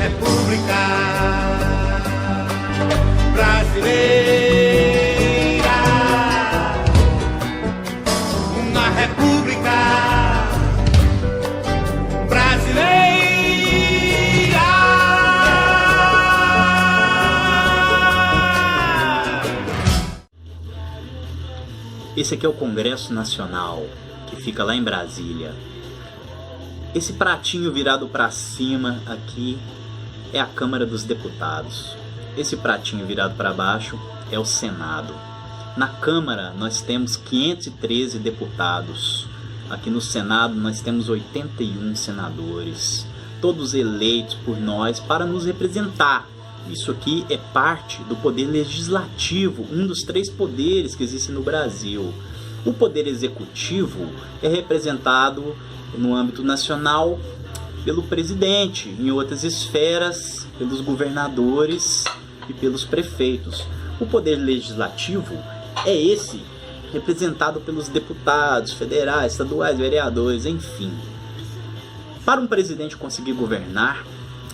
república brasileira. Uma república brasileira. Esse aqui é o Congresso Nacional, que fica lá em Brasília. Esse pratinho virado para cima aqui é a Câmara dos Deputados. Esse pratinho virado para baixo é o Senado. Na Câmara nós temos 513 deputados. Aqui no Senado nós temos 81 senadores, todos eleitos por nós para nos representar. Isso aqui é parte do poder legislativo, um dos 3 poderes que existem no Brasil. O poder executivo é representado no âmbito nacional pelo presidente, em outras esferas pelos governadores e pelos prefeitos. O poder legislativo é esse, representado pelos deputados federais, estaduais, vereadores, enfim. Para um presidente conseguir governar,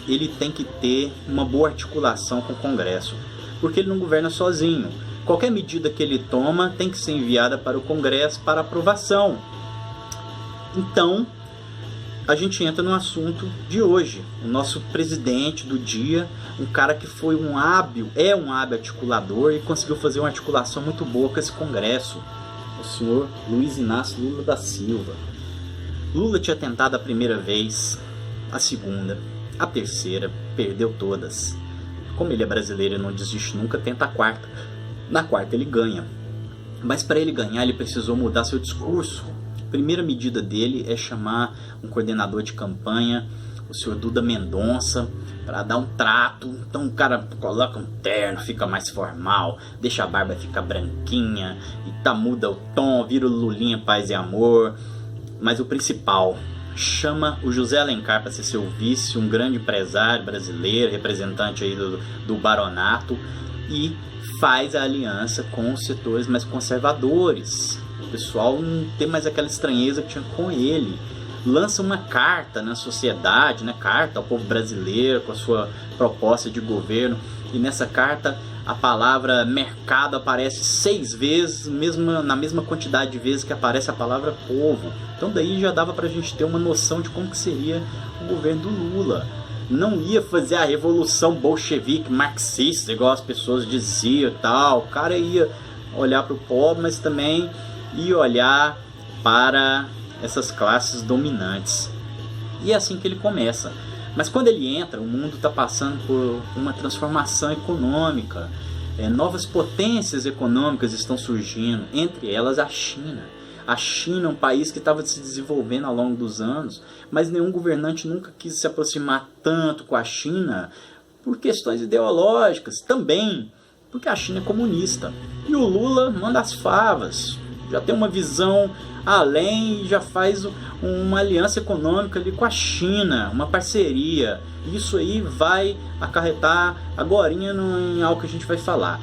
ele tem que ter uma boa articulação com o Congresso, porque ele não governa sozinho. Qualquer medida que ele toma tem que ser enviada para o Congresso para aprovação. Então, a gente entra no assunto de hoje. O nosso presidente do dia, um cara que foi um hábil articulador e conseguiu fazer uma articulação muito boa com esse Congresso, o senhor Luiz Inácio Lula da Silva. Lula tinha tentado a primeira vez, a segunda, a terceira, perdeu todas. Como ele é brasileiro e não desiste nunca, tenta a quarta. Na quarta ele ganha. Mas para ele ganhar, ele precisou mudar seu discurso. A primeira medida dele é chamar um coordenador de campanha, o senhor Duda Mendonça, para dar um trato. Então o cara coloca um terno, fica mais formal, deixa a barba ficar branquinha, e muda o tom, vira o Lulinha Paz e Amor. Mas o principal, chama o José Alencar para ser seu vice, um grande empresário brasileiro, representante aí do baronato, e faz a aliança com os setores mais conservadores. O pessoal não tem mais aquela estranheza que tinha com ele. Lança uma carta na sociedade, né? Carta ao povo brasileiro com a sua proposta de governo, e nessa carta a palavra mercado aparece 6 vezes, na mesma quantidade de vezes que aparece a palavra povo. Então daí já dava pra gente ter uma noção de como que seria o governo do Lula. Não ia fazer a revolução bolchevique marxista, igual as pessoas diziam e tal. O cara ia olhar para o pobre, mas também ia olhar para essas classes dominantes. E é assim que ele começa. Mas quando ele entra, o mundo está passando por uma transformação econômica. Novas potências econômicas estão surgindo, entre elas a China. A China é um país que estava se desenvolvendo ao longo dos anos, mas nenhum governante nunca quis se aproximar tanto com a China por questões ideológicas, também porque a China é comunista. E o Lula manda as favas, já tem uma visão além e já faz uma aliança econômica ali com a China, uma parceria. Isso aí vai acarretar agorinha em algo que a gente vai falar.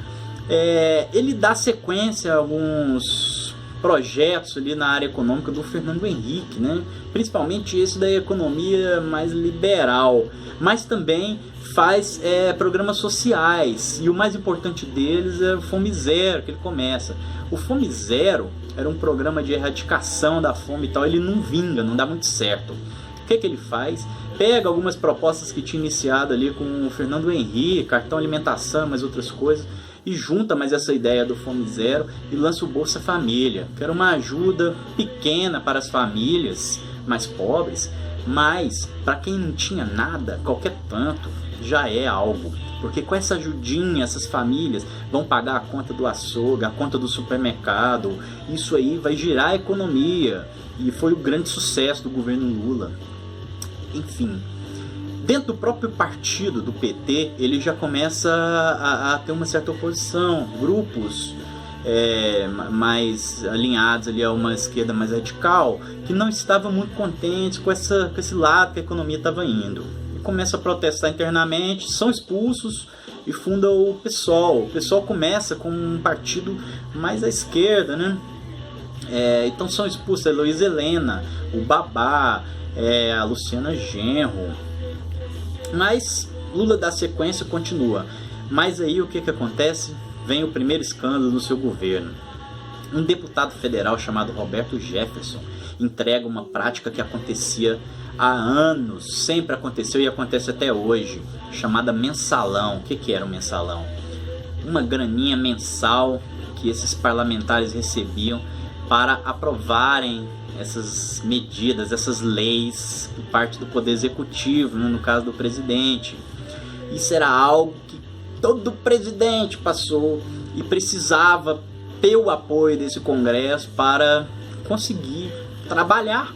Ele dá sequência a alguns projetos ali na área econômica do Fernando Henrique, né? Principalmente esse da economia mais liberal, mas também faz programas sociais, e o mais importante deles é o Fome Zero, que ele começa. O Fome Zero era um programa de erradicação da fome e tal, ele não vinga, não dá muito certo. O que ele faz? Pega algumas propostas que tinha iniciado ali com o Fernando Henrique, cartão alimentação, mas outras coisas, e junta mais essa ideia do Fome Zero e lança o Bolsa Família, que era uma ajuda pequena para as famílias mais pobres, mas para quem não tinha nada, qualquer tanto já é algo. Porque com essa ajudinha, essas famílias vão pagar a conta do açougue, a conta do supermercado. Isso aí vai girar a economia. E foi o grande sucesso do governo Lula. Enfim, dentro do próprio partido do PT, ele já começa a ter uma certa oposição. Grupos mais alinhados ali a uma esquerda mais radical, que não estavam muito contentes com esse lado que a economia estava indo. Começa a protestar internamente, são expulsos e funda o PSOL. O PSOL começa com um partido mais à esquerda, né? Então são expulsos a Heloísa Helena, o Babá, a Luciana Genro. Mas Lula dá sequência, continua. Mas aí o que acontece? Vem o primeiro escândalo no seu governo. Um deputado federal chamado Roberto Jefferson entrega uma prática que acontecia há anos, sempre aconteceu e acontece até hoje, chamada mensalão. O que era o mensalão? Uma graninha mensal que esses parlamentares recebiam para aprovarem essas medidas, essas leis por parte do Poder Executivo, né, no caso do presidente. Isso era algo que todo presidente passou e precisava ter o apoio desse Congresso para conseguir trabalhar.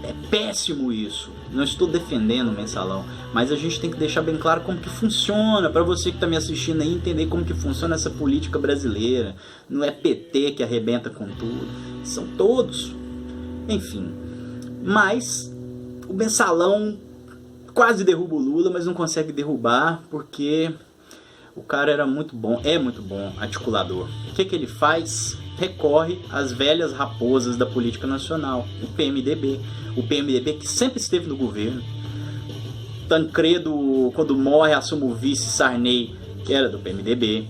É péssimo isso. Não estou defendendo o mensalão, mas a gente tem que deixar bem claro como que funciona, para você que está me assistindo aí entender como que funciona essa política brasileira. Não é PT que arrebenta com tudo, são todos. Enfim, mas o mensalão quase derruba o Lula, mas não consegue derrubar porque o cara era muito bom, é muito bom articulador. O que ele faz? Recorre às velhas raposas da política nacional, o PMDB. O PMDB que sempre esteve no governo. Tancredo, quando morre, assume o vice Sarney, que era do PMDB.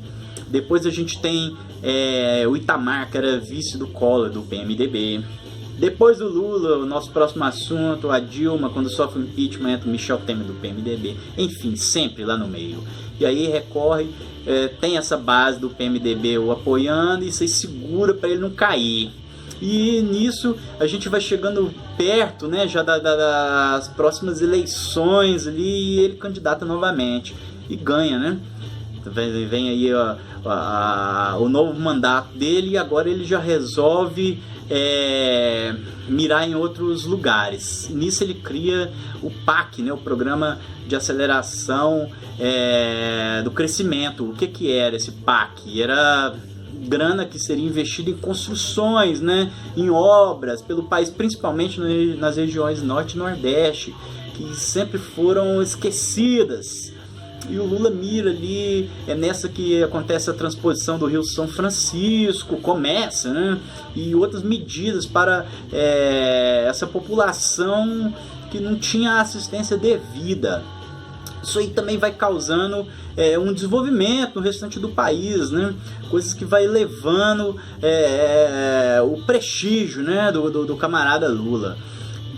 Depois a gente tem o Itamar, que era vice do Collor, do PMDB. Depois do Lula, o nosso próximo assunto, a Dilma, quando sofre o impeachment, entra o Michel Temer do PMDB. Enfim, sempre lá no meio. E aí recorre, tem essa base do PMDB o apoiando e isso aí segura para ele não cair. E nisso a gente vai chegando perto, né, já das próximas eleições ali, e ele candidata novamente e ganha, né? Vem aí o novo mandato dele e agora ele já resolve mirar em outros lugares. Nisso ele cria o PAC, né, o Programa de Aceleração do Crescimento. O que era esse PAC? Era grana que seria investida em construções, né, em obras pelo país, principalmente nas regiões Norte e Nordeste, que sempre foram esquecidas. E o Lula mira ali, é nessa que acontece a transposição do Rio São Francisco, começa, né? E outras medidas para essa população que não tinha assistência devida. Isso aí também vai causando um desenvolvimento no restante do país, né? Coisas que vai elevando o prestígio, né, do camarada Lula.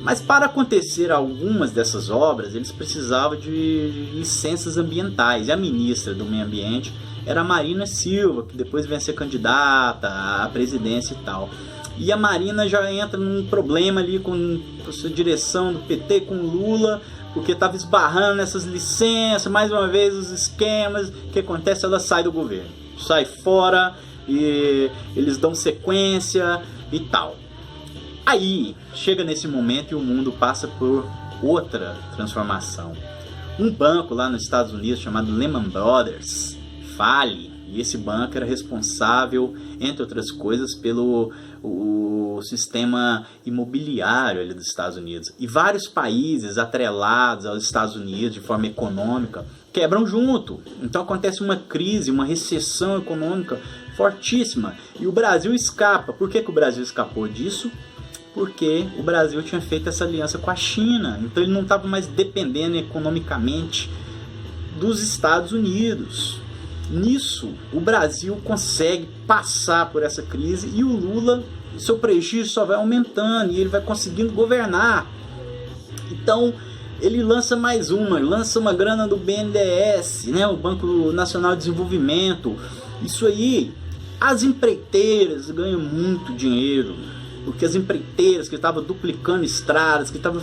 Mas para acontecer algumas dessas obras, eles precisavam de licenças ambientais. E a ministra do Meio Ambiente era a Marina Silva, que depois vem a ser candidata à presidência e tal. E a Marina já entra num problema ali com a direção do PT, com Lula, porque estava esbarrando nessas licenças, mais uma vez os esquemas. O que acontece? Ela sai do governo, sai fora e eles dão sequência e tal. Aí, chega nesse momento e o mundo passa por outra transformação. Um banco lá nos Estados Unidos chamado Lehman Brothers fale, e esse banco era responsável, entre outras coisas, pelo o sistema imobiliário ali dos Estados Unidos. E vários países atrelados aos Estados Unidos de forma econômica quebram junto. Então acontece uma crise, uma recessão econômica fortíssima. E o Brasil escapa. Por que o Brasil escapou disso? Porque o Brasil tinha feito essa aliança com a China, então ele não estava mais dependendo economicamente dos Estados Unidos. Nisso, o Brasil consegue passar por essa crise e o Lula, seu prestígio só vai aumentando e ele vai conseguindo governar. Então, ele lança uma grana do BNDES, né, o Banco Nacional de Desenvolvimento. Isso aí, as empreiteiras ganham muito dinheiro. Porque as empreiteiras que estavam duplicando estradas, que estavam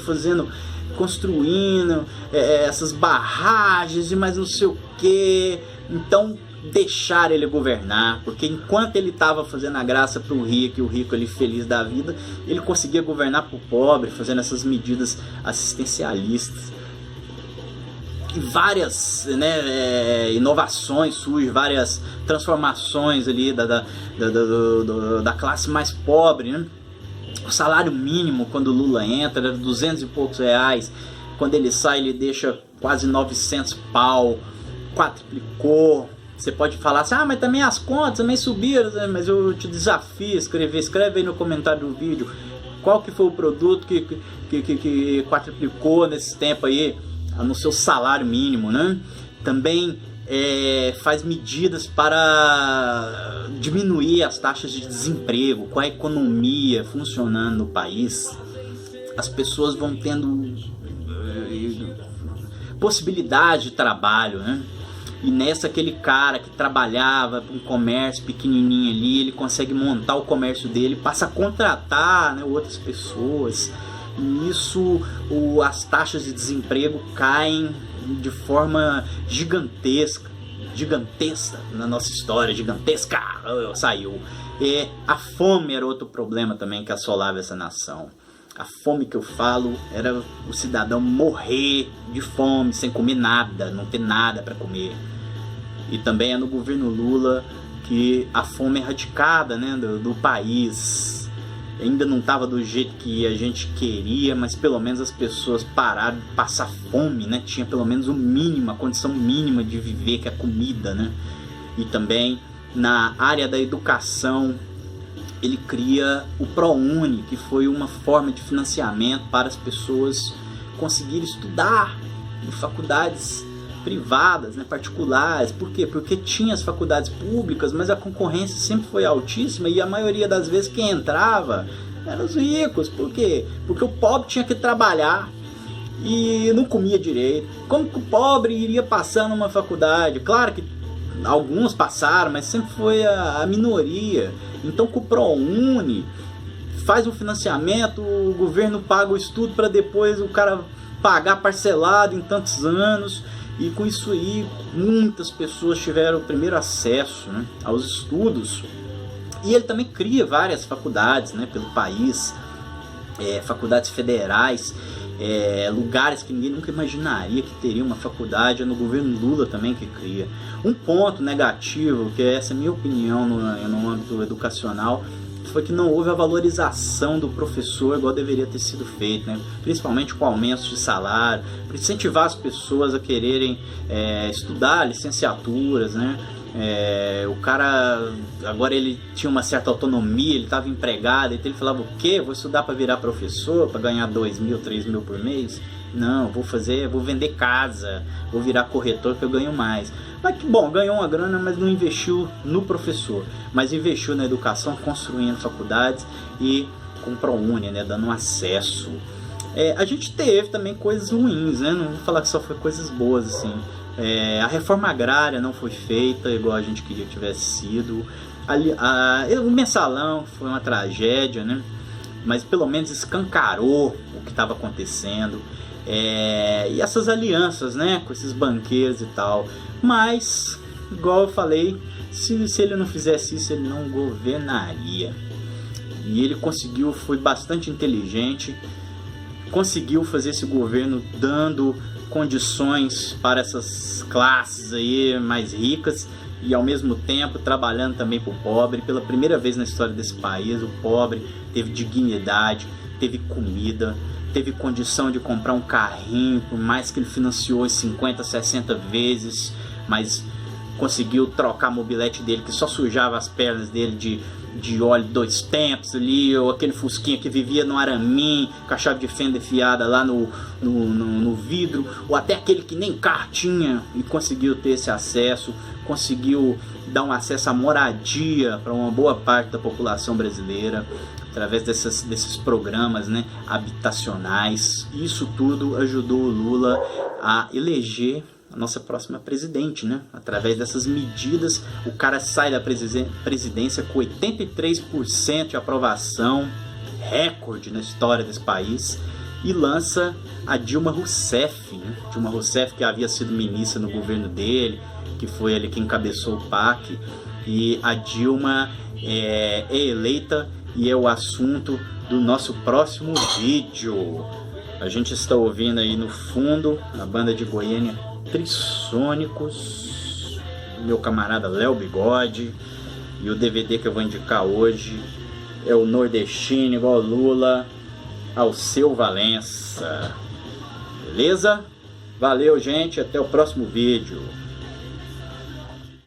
construindo essas barragens e mais não sei o que, então deixaram ele governar, porque enquanto ele estava fazendo a graça para o rico, e o rico ele feliz da vida, ele conseguia governar para o pobre, fazendo essas medidas assistencialistas. E várias inovações surgem, várias transformações ali da classe mais pobre, né? O salário mínimo, quando o Lula entra, era 200 e poucos reais. Quando ele sai, ele deixa quase 900 pau, quadriplicou. Você pode falar assim, mas também as contas também subiram, né? Mas eu te desafio a escreve aí no comentário do vídeo qual que foi o produto que quadriplicou nesse tempo aí. no seu salário mínimo, né? Também faz medidas para diminuir as taxas de desemprego. Com a economia funcionando no país, as pessoas vão tendo possibilidade de trabalho, né? E nessa, aquele cara que trabalhava para um comércio pequenininho ali, ele consegue montar o comércio dele, passa a contratar, né, outras pessoas. E isso, as taxas de desemprego caem de forma gigantesca na nossa história, gigantesca, saiu. A fome era outro problema também que assolava essa nação. A fome que eu falo era o cidadão morrer de fome, sem comer nada, não ter nada para comer. E também é no governo Lula que a fome é erradicada, né, do país. Ainda não estava do jeito que a gente queria, mas pelo menos as pessoas pararam de passar fome, né? Tinha pelo menos o mínimo, a condição mínima de viver, que é a comida, né? E também na área da educação, ele cria o ProUni, que foi uma forma de financiamento para as pessoas conseguirem estudar em faculdades privadas, né, particulares. Por quê? Porque tinha as faculdades públicas, mas a concorrência sempre foi altíssima e a maioria das vezes quem entrava eram os ricos. Por quê? Porque o pobre tinha que trabalhar e não comia direito. Como que o pobre iria passar numa faculdade? Claro que alguns passaram, mas sempre foi a minoria. Então, com o ProUni faz um financiamento, o governo paga o estudo para depois o cara pagar parcelado em tantos anos. E com isso aí, muitas pessoas tiveram o primeiro acesso, né, aos estudos. E ele também cria várias faculdades, né, pelo país, faculdades federais, lugares que ninguém nunca imaginaria que teria uma faculdade. É no governo Lula também que cria. Um ponto negativo, que essa é a minha opinião no âmbito educacional, foi que não houve a valorização do professor igual deveria ter sido feito, né? Principalmente com aumentos de salário, para incentivar as pessoas a quererem estudar licenciaturas, né? O cara agora ele tinha uma certa autonomia, ele estava empregado, então ele falava: o quê? Vou estudar para virar professor, para ganhar 2.000, 3.000 por mês? Não, vou vender casa, vou virar corretor que eu ganho mais. Mas que bom, ganhou uma grana, mas não investiu no professor, mas investiu na educação, construindo faculdades e com o ProUni, né, dando um acesso. A gente teve também coisas ruins, né? Não vou falar que só foi coisas boas, assim. A reforma agrária não foi feita igual a gente queria que tivesse sido. O mensalão foi uma tragédia, né? Mas pelo menos escancarou o que estava acontecendo. E essas alianças, né, com esses banqueiros e tal. Mas, igual eu falei, se ele não fizesse isso, ele não governaria. E ele conseguiu, foi bastante inteligente, conseguiu fazer esse governo dando condições para essas classes aí mais ricas e ao mesmo tempo trabalhando também para o pobre. Pela primeira vez na história desse país, o pobre teve dignidade, teve comida, teve condição de comprar um carrinho, por mais que ele financiou 50, 60 vezes, mas conseguiu trocar a mobilete dele, que só sujava as pernas dele de óleo 2 tempos ali, ou aquele fusquinha que vivia no aramin, com a chave de fenda enfiada lá no vidro, ou até aquele que nem carro tinha e conseguiu ter esse acesso, conseguiu dar um acesso à moradia para uma boa parte da população brasileira, através desses programas, né, habitacionais. Isso tudo ajudou o Lula a eleger a nossa próxima presidente, né? Através dessas medidas, o cara sai da presidência com 83% de aprovação, recorde na história desse país, e lança a Dilma Rousseff, né? Dilma Rousseff, que havia sido ministra no governo dele, que foi ele que encabeçou o PAC, e a Dilma é eleita e é o assunto do nosso próximo vídeo. A gente está ouvindo aí no fundo a banda de Goiânia Trissônicos, meu camarada Léo Bigode, e o DVD que eu vou indicar hoje é o Nordestino igual Lula, Alceu Valença. Beleza? Valeu, gente, até o próximo vídeo.